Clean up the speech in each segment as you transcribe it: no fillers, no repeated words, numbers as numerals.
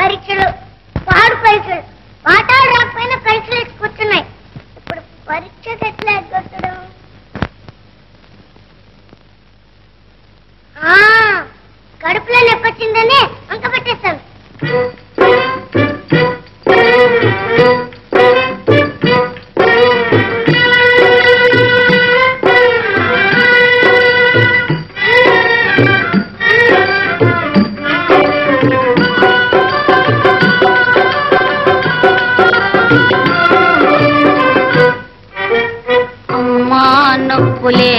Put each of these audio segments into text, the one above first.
పరీక్షలు పాడు పరీక్షలు పాఠాలు రాకపోయినా పరీక్షలు కూర్చున్నాయి. ఇప్పుడు పరీక్షకు ఎట్లా ఎగ్గొట్టడం? కడుపులో నొప్పొచ్చిందని అంక పెట్టేస్తాను. అమ్మా నొప్పులే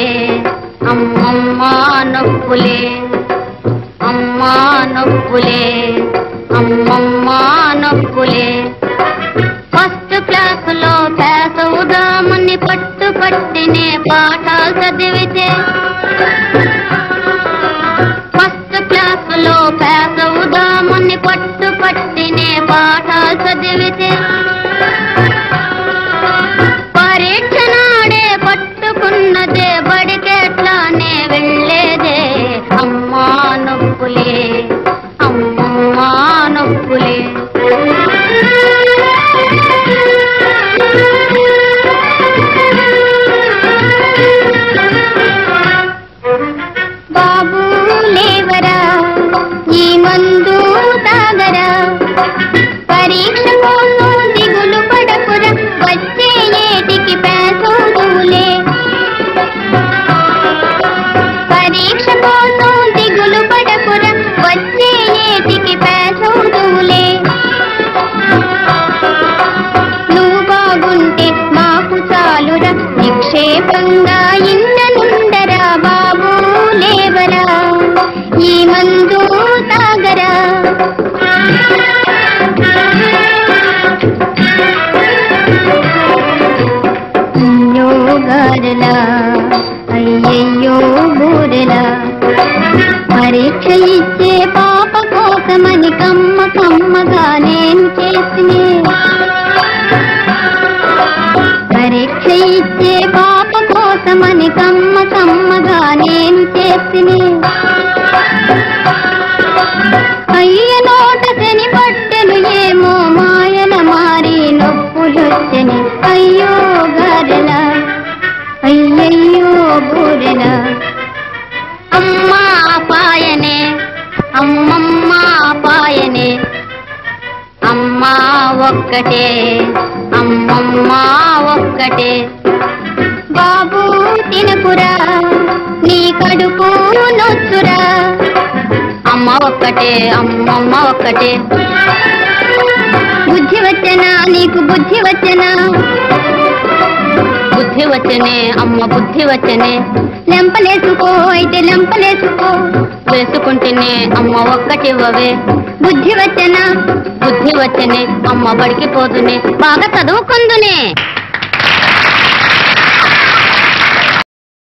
అమ్మమ్మా నొప్పులే అమ్మా నొప్పులే అమ్మమ్మా నొప్పులే. ఫస్ట్ క్లాసులో పాస్ అవుదామని పట్టుపట్టినే పాఠాలు చదివితే, ఫస్ట్ క్లాసులో పాస్ అవుదామని పట్టుపట్టినే పాఠాలు చదివితే, పరీక్ష నాడే పట్టుకున్నదే బడికెట్లానే వెళ్ళేదే. అమ్మా నొప్పులే అమ్మమ్మా నొప్పులే. బాబు లేవరా ఈ మందు తాగరా, పరీక్ష కోసం దిగులు పడకురా, వచ్చే ఏటికి పేసోదులే. పరీక్ష కోసం దిగులు పడకురా, వచ్చే ఏటికి పేసోదులే. నువ్వు బాగుంటే మాకు చాలురా, నిక్షేపంగా ఇండనుండరా. బాబు లేవరా ఈ మందు తాగరా. అయ్యో గారెలా అయ్యయ్యో బూరెలా, పరీక్ష ఇచ్చే పాప కోసమని కమ్మ కమ్మగా నేను చేసినే. పరీక్ష ఇచ్చే పాప కోసమని కమ్మ కమ్మగా నేను చేసినే. అయ్య నోట శని పట్టెలు ఏమో మాయల మారి నొప్పులొచ్చని. అయ్యో గారెలా అయ్యయ్యో బూరెలా. అమ్మా పాయనే అమ్మమ్మా పాయనే, అమ్మా ఒక్కటే అమ్మమ్మా ఒక్కటే. బాబు తినకురా నీ కడుపు నొచ్చురా, అమ్మ ఒక్కటే అమ్మమ్మ ఒక్కటే. బుద్ధి వచ్చనా నీకు బుద్ధి వచ్చనా, బుద్ధి వచ్చనే అమ్మ బుద్ధి వచ్చనే. లెంపలేసుకో అయితే లెంపలేసుకో, వేసుకుంటేనే అమ్మ ఒక్కటివ్వవే. బుద్ధి వచ్చనా బుద్ధి వచ్చనే అమ్మ బడికి పోతునే, బాగా చదువుకుందునే.